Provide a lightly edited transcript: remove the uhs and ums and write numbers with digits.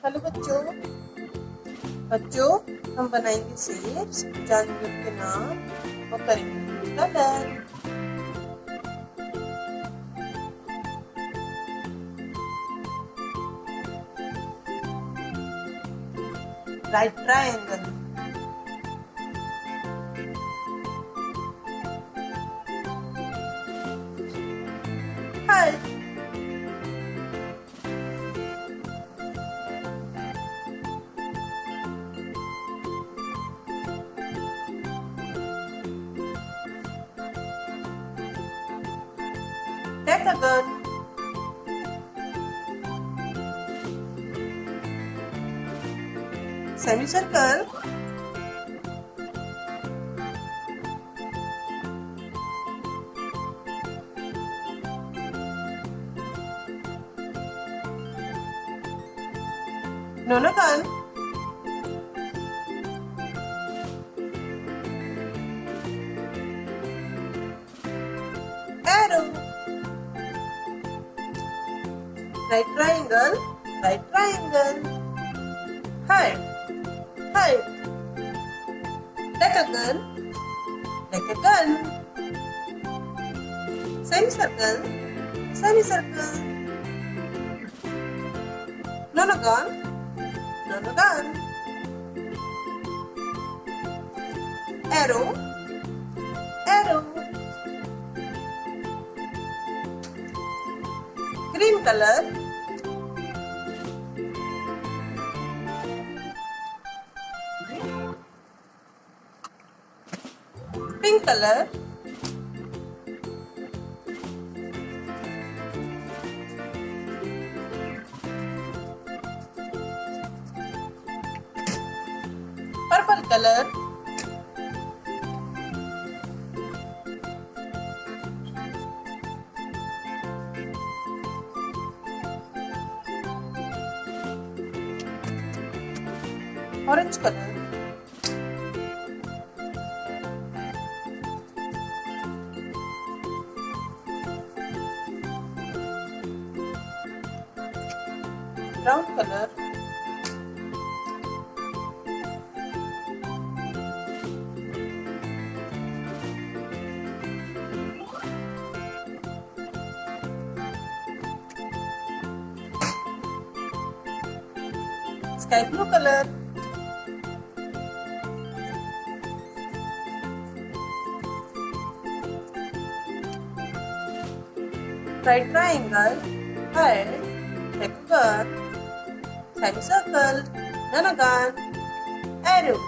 Hello बच्चों बच्चों हम बनाएंगे शेप्स, जानवरों के नाम और करेंगे colour. Right triangle, heart, decagon, semicircle, nonagon, arrow, right triangle, heart, decagon, semicircle, nonagon, arrow, green color, pink color, purple color, orange color, brown color, sky blue color, right triangle, heart, decagon, semicircle, nonagon, arrow.